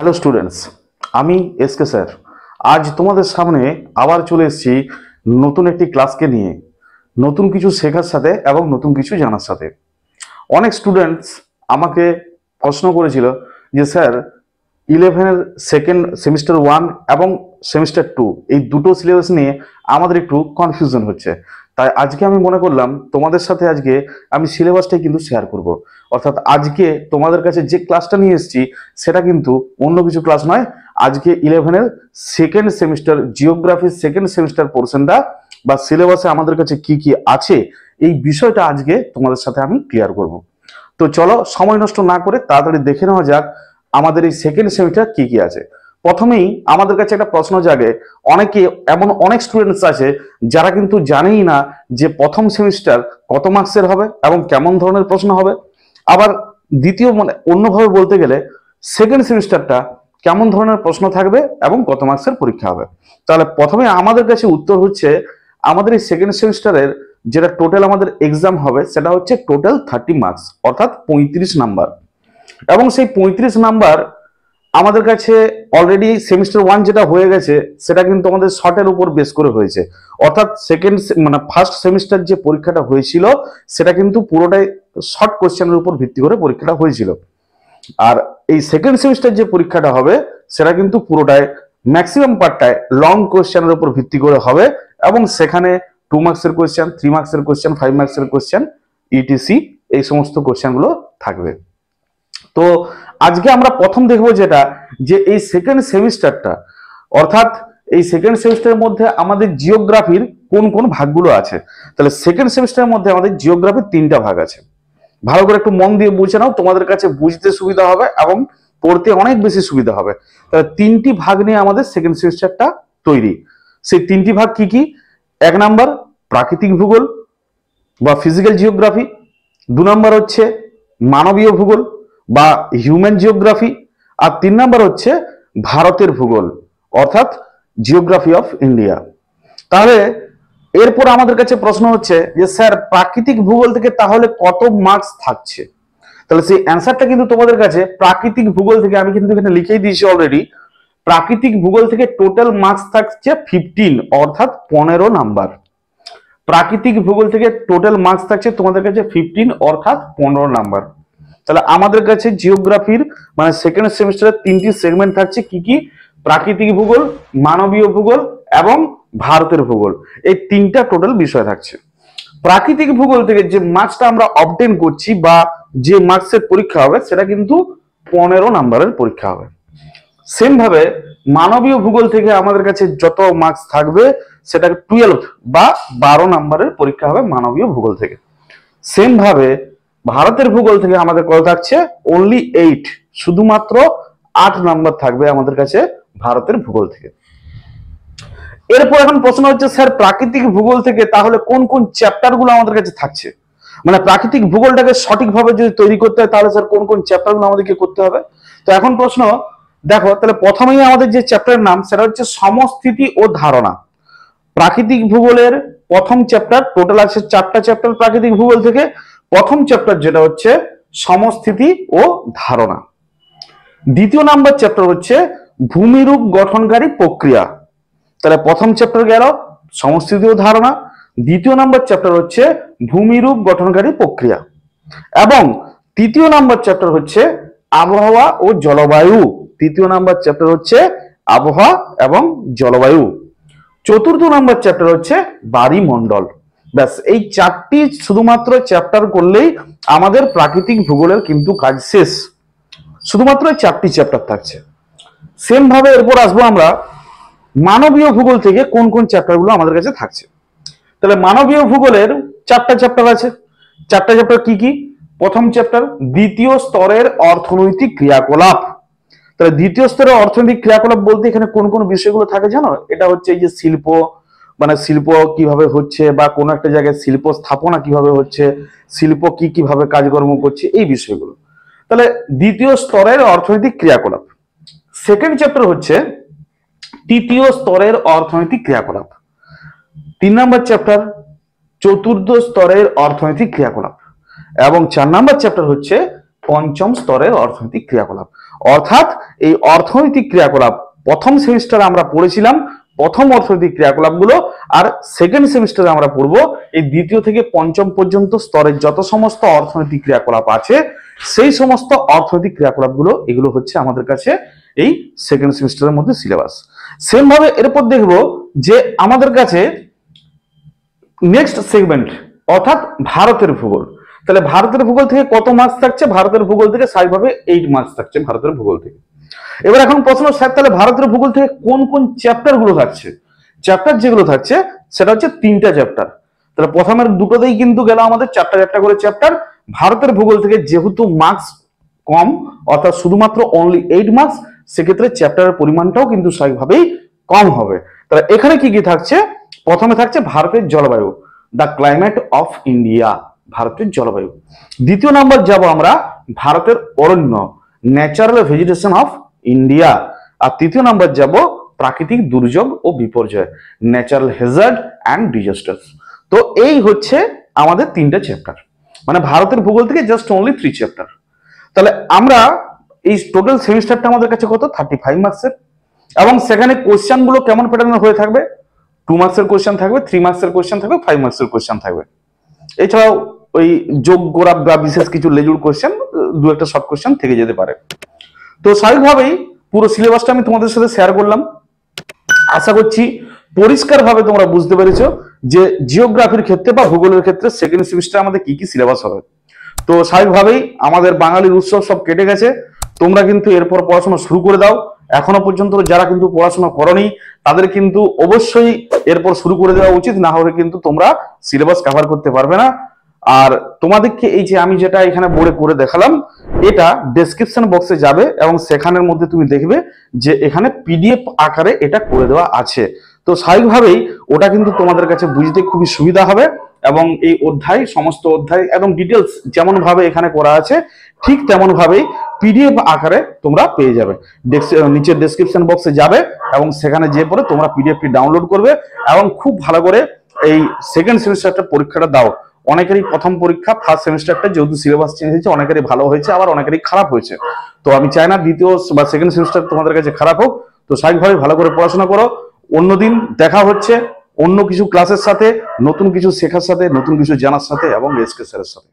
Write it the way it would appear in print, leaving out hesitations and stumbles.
Hello students, আমি SK sir. আজ তোমাদের সামনে আবার চলে এসেছি নতুন একটি ক্লাসকে নিয়ে, নতুন কিছু শেখার সাথে এবং নতুন কিছু জানার সাথে। অনেক স্টুডেন্টস আমাকে প্রশ্ন করেছিল যে স্যার, 11-এর সেকেন্ড সেমিস্টার 1 এবং সেমিস্টার 2 এই দুটো সিলেবাস নিয়ে আমাদের একটু কনফিউশন হচ্ছে। তাই আজকে আমি মনে করলাম তোমাদের সাথে আজকে আমি সিলেবাসটাই কিন্তু শেয়ার করব। অর্থাৎ আজকে তোমাদের কাছে যে ক্লাসটা নিয়ে এসেছি সেটা কিন্তু অন্য কিছু ক্লাস নয়। আজকে 11-এর সেকেন্ড সেমিস্টার জিওগ্রাফির সেকেন্ড সেমিস্টার পোর্শনটা বা সিলেবাসে আমাদের কাছে কি কি আছে এই বিষয়টা আজকে তোমাদের সাথে আমি ক্লিয়ার করব। তো চলো সময় নষ্ট না করে তাড়াতাড়ি দেখে নেওয়া যাক আমাদের এই সেকেন্ড সেমিস্টার কি কি আছে। প্রথমেই আমাদের কাছে একটা প্রশ্ন জাগে, অনেক স্টুডেন্টস আছে যারা কিন্তু জানেই না যে প্রথম সেমিস্টার কত মার্কসের হবে এবং কেমন ধরনের প্রশ্ন হবে। আবার দ্বিতীয় অন্যভাবে বলতে গেলে সেকেন্ড সেমিস্টারটা কেমন ধরনের প্রশ্ন থাকবে এবং কত মার্কসের পরীক্ষা হবে। তাহলে প্রথমে আমাদের কাছে উত্তর হচ্ছে, আমাদের এই সেকেন্ড সেমিস্টারের যেটা টোটাল আমাদের এক্সাম হবে সেটা হচ্ছে টোটাল 30 মার্কস, অর্থাৎ 35 নাম্বার। এবং সেই 35 নাম্বার আমাদের কাছে অলরেডি সেমিস্টার 1 যেটা হয়ে গেছে সেটা কিন্তু আমাদের শর্টের উপর বেস করে হয়েছে। অর্থাৎ ফার্স্ট সেমিস্টার যে পরীক্ষাটা হয়েছিল সেটা কিন্তু পুরোটাই শর্ট কোশ্চেনের উপর ভিত্তি করে পরীক্ষাটা হয়েছিল। আর এই সেকেন্ড সেমিস্টার যে পরীক্ষাটা হবে সেটা কিন্তু পুরোটাই ম্যাক্সিমাম পার্টটাই লং কোশ্চেনের উপর ভিত্তি করে হবে এবং সেখানে 2 মার্কসের কোশ্চেন, 3 মার্কসের কোশ্চেন, 5 মার্কসের কোশ্চেন, ইটিসি এই সমস্ত কোশ্চেনগুলো থাকবে। তো আজকে আমরা প্রথম দেখবো যেটা, যে এই সেকেন্ড সেমিস্টারটা, অর্থাৎ এই সেকেন্ড সেমিস্টারের মধ্যে আমাদের জিওগ্রাফির কোন কোন ভাগগুলো আছে। তাহলে সেকেন্ড সেমিস্টারের মধ্যে আমাদের জিওগ্রাফির 3টা ভাগ আছে। ভালো করে একটু মন দিয়ে বুঝে নাও, তোমাদের কাছে বুঝতে সুবিধা হবে এবং পড়তে অনেক বেশি সুবিধা হবে। তাহলে 3টি ভাগ নিয়ে আমাদের সেকেন্ড সেমিস্টারটা তৈরি। সেই 3টি ভাগ কি কি? 1 নাম্বার প্রাকৃতিক ভূগোল বা ফিজিক্যাল জিওগ্রাফি, 2 নাম্বার হচ্ছে মানবীয় ভূগোল বা হিউম্যান জিওগ্রাফি, আর 3 নাম্বার হচ্ছে ভারতের ভূগোল অর্থাৎ জিওগ্রাফি অফ ইন্ডিয়া। তাহলে এরপর আমাদের কাছে প্রশ্ন হচ্ছে যে স্যার, প্রাকৃতিক ভূগোল থেকে তাহলে কত মার্কস থাকছে? তাহলে সেই অ্যান্সারটা কিন্তু তোমাদের কাছে প্রাকৃতিক ভূগোল থেকে আমি কিন্তু এখানে লিখেই দিয়েছি অলরেডি। প্রাকৃতিক ভূগোল থেকে টোটাল মার্কস থাকছে 15, অর্থাৎ 15 নাম্বার। প্রাকৃতিক ভূগোল থেকে টোটাল মার্কস থাকছে তোমাদের কাছে 15, অর্থাৎ 15 নাম্বার। তাহলে আমাদের কাছে জিওগ্রাফির সেকেন্ড সেমিস্টারের 3টি সেগমেন্ট থাকছে কি কি? প্রাকৃতিক ভূগোল, মানবীয় ভূগোল এবং ভারতের ভূগোল, এই 3টা টোটাল বিষয় থাকছে। প্রাকৃতিক ভূগোল থেকে যে মার্কসটা আমরা অবটেন করছি বা যে মার্কসের পরীক্ষা হবে সেটা কিন্তু 15 নাম্বারের পরীক্ষা হবে। সেম ভাবে মানবীয় ভূগোল থেকে আমাদের কাছে যত মার্কস থাকবে সেটা 12 বা 12 নাম্বারের পরীক্ষা হবে মানবীয় ভূগোল থেকে। সেম ভাবে ভারতের ভূগোল থেকে আমাদের কত থাকছে? অনলি 8, শুধুমাত্র 8 নাম্বার থাকবে আমাদের কাছে ভারতের ভূগোল থেকে। এরপর এখন প্রশ্ন হচ্ছে স্যার, প্রাকৃতিক ভূগোল থেকে তাহলে কোন কোন চ্যাপ্টার গুলো আমাদের কাছে থাকছে? প্রাকৃতিক ভূগোলটাকে সঠিকভাবে যদি তৈরি করতে হয় তাহলে স্যার কোন কোন চ্যাপ্টার গুলো আমাদেরকে করতে হবে? তো এখন প্রশ্ন দেখো, তাহলে প্রথমেই আমাদের যে চ্যাপ্টারের নাম সেটা হচ্ছে সমস্থিতি ও ধারণা। প্রাকৃতিক ভূগোলের প্রথম চ্যাপ্টার, টোটাল আছে 4টা চ্যাপ্টার প্রাকৃতিক ভূগোল থেকে। প্রথম চ্যাপ্টার যেটা হচ্ছে সমস্থিতি ও ধারণা। দ্বিতীয় নাম্বার চ্যাপ্টার হচ্ছে ভূমিরূপ গঠনকারী প্রক্রিয়া। তাহলে প্রথম চ্যাপ্টার গেল সমস্থিতি ও ধারণা, দ্বিতীয় নাম্বার চ্যাপ্টার হচ্ছে ভূমিরূপ গঠনকারী প্রক্রিয়া, এবং তৃতীয় নাম্বার চ্যাপ্টার হচ্ছে আবহাওয়া ও জলবায়ু। তৃতীয় নাম্বার চ্যাপ্টার হচ্ছে আবহাওয়া এবং জলবায়ু। চতুর্থ নাম্বার চ্যাপ্টার হচ্ছে বায়ুমণ্ডল। ব্যাস, এই 4টি শুধুমাত্র চ্যাপ্টার করলেই আমাদের প্রাকৃতিক ভূগোলের কিন্তু কাজ শেষ। শুধুমাত্র 4টি চ্যাপ্টার থাকছে। সেম ভাবে এরপর আসবো আমরা মানবীয় ভূগোল থেকে কোন কোন চ্যাপ্টার গুলো আমাদের কাছে থাকছে। তাহলে মানবীয় ভূগোলের 4টা চ্যাপ্টার আছে। 4টা চ্যাপ্টার কি কি? প্রথম চ্যাপ্টার দ্বিতীয় স্তরের অর্থনৈতিক ক্রিয়াকলাপ। তাহলে দ্বিতীয় স্তরের অর্থনৈতিক ক্রিয়াকলাপ বলতে এখানে কোন কোন বিষয়গুলো থাকে জানো? এটা হচ্ছে এই যে শিল্প, শিল্প কিভাবে হচ্ছে বা কোন একটা জায়গায় শিল্প স্থাপনা কিভাবে হচ্ছে, শিল্প কি কিভাবে কাজকর্ম করছে, এই বিষয়গুলো। তাহলে দ্বিতীয় স্তরের অর্থনৈতিক ক্রিয়াকলাপ। সেকেন্ড চ্যাপ্টার হচ্ছে তৃতীয় স্তরের অর্থনৈতিক ক্রিয়াকলাপ। 3 নাম্বার চ্যাপ্টার চতুর্থ স্তরের অর্থনৈতিক ক্রিয়াকলাপ, এবং 4 নাম্বার চ্যাপ্টার হচ্ছে পঞ্চম স্তরের অর্থনৈতিক ক্রিয়াকলাপ। অর্থাৎ এই অর্থনৈতিক ক্রিয়াকলাপ প্রথম সেমিস্টারে আমরা পড়েছিলাম প্রথম অর্থনৈতিক ক্রিয়াকলাপগুলো, আর সেকেন্ড সেমিস্টারে আমরা পড়বো এই দ্বিতীয় থেকে পঞ্চম পর্যন্ত স্তরের যত সমস্ত অর্থনৈতিক ক্রিয়াকলাপ আছে সেই সমস্ত অর্থনৈতিক ক্রিয়াকলাপগুলো, এগুলো হচ্ছে আমাদের কাছে এই সেকেন্ড সেমিস্টারের মধ্যে সিলেবাস। সেম ভাবে এরপর দেখবো যে আমাদের কাছে নেক্সট সেগমেন্ট অর্থাৎ ভারতের ভূগোল। তাহলে ভারতের ভূগোল থেকে কত মার্কস থাকছে? ভারতের ভূগোল থেকে স্বাভাবিকভাবে 8 মার্কস থাকছে ভারতের ভূগোল থেকে। এবার এখন প্রশ্ন, স্যার তাহলে ভারতের ভূগোল থেকে কোন কোন চ্যাপ্টার গুলো থাকছে? চ্যাপ্টার যেগুলো থাকছে সেটা হচ্ছে 3টা চ্যাপ্টার। তাহলে প্রথমের দুটোতেই কিন্তু গেল আমাদের 4টা করে চ্যাপ্টার। ভারতের ভূগোল থেকে যেহেতু মার্কস কম, অর্থাৎ শুধুমাত্র অনলি 8 মার্কস, সেক্ষেত্রে চ্যাপ্টারের পরিমাণটাও কিন্তু স্বাভাবিকভাবেই কম হবে। তাহলে এখানে কি কি থাকছে? প্রথমে থাকছে ভারতের জলবায়ু, দ্য ক্লাইমেট অফ ইন্ডিয়া, ভারতের জলবায়ু। দ্বিতীয় নাম্বার যাব আমরা ভারতের অরণ্য, ন্যাচারাল ভেজিটেশন অফ ইন্ডিয়া। আর তৃতীয় নাম্বার যাব প্রাকৃতিক দুর্যোগ ও বিপর্যয়, ন্যাচারাল হ্যাজার্ড অ্যান্ড ডিজাস্টার্স। তো এই হচ্ছে আমাদের 3টা চ্যাপ্টার, মানে ভারতের ভূগোল থেকে জাস্ট অনলি 3 চ্যাপ্টার। তাহলে আমরা এই টোটাল সেমিস্টারটা আমাদের কাছে কত? 35 মার্কসের। এবং সেখানে কোশ্চেন গুলো কেমন প্যাটার্নের হয়ে থাকবে? 2 মার্কসের কোশ্চেন থাকবে, 3 মার্কসের কোশ্চেন থাকবে, 5 মার্কসের কোশ্চেন থাকবে। এছাড়াও ওই যোগ করা বা বিশেষ কিছু লেজুর কোশ্চেন, 2-একটা শর্ট কোশ্চেন থেকে যেতে পারে। তো স্বাভাবিকভাবেই পুরো সিলেবাসটা আমি তোমাদের সাথে শেয়ার করলাম। আশা করছি পরিষ্কারভাবে তোমরা বুঝতে পেরেছো যে জিওগ্রাফির ক্ষেত্রে বা ভূগোলের ক্ষেত্রে সেকেন্ড সেমিস্টারে আমাদের কি কি সিলেবাস হবে। তো স্বাভাবিকভাবেই আমাদের বাঙালির উৎসব সব কেটে গেছে, তোমরা কিন্তু এরপর পড়াশোনা শুরু করে দাও। এখনো পর্যন্ত যারা কিন্তু পড়াশোনা করনি তাদের কিন্তু অবশ্যই এরপর শুরু করে দেওয়া উচিত, না হলে কিন্তু তোমরা সিলেবাস কভার করতে পারবে না। আর তোমাদেরকে এই যে আমি যেটা এখানে বোর্ডে করে দেখালাম, এটা ডেসক্রিপশন বক্সে যাবে এবং সেখানের মধ্যে তুমি দেখবে যে এখানে পিডিএফ আকারে এটা করে দেওয়া আছে। তো স্বাভাবিকভাবেই ওটা কিন্তু তোমাদের কাছে বুঝতে খুবই সুবিধা হবে। এবং এই অধ্যায়, সমস্ত অধ্যায় একদম ডিটেলস যেমন ভাবে এখানে করা আছে ঠিক তেমন ভাবেই পিডিএফ আকারে তোমরা পেয়ে যাবে। নিচের ডেসক্রিপশন বক্সে যাবে এবং সেখানে যেয়ে পরে তোমরা পিডিএফটি ডাউনলোড করবে এবং খুব ভালো করে এই সেকেন্ড সেমিস্টারটা পরীক্ষাটা দাও। অনেকেরই প্রথম পরীক্ষা ফার্স্ট সেমিস্টারটা যেহেতু সিলেবাস চেঞ্জ হয়েছে, অনেকেরই ভালো হয়েছে, আবার অনেকেরই খারাপ হয়েছে। তো আমি চাই না দ্বিতীয় বা সেকেন্ড সেমিস্টার তোমাদের কাছে খারাপ হোক। তো স্বাভাবিকভাবে ভালো করে পড়াশোনা করো। অন্যদিন দেখা হচ্ছে অন্য কিছু ক্লাসের সাথে, নতুন কিছু শেখার সাথে, নতুন কিছু জানার সাথে এবং এসকে স্যারের সাথে।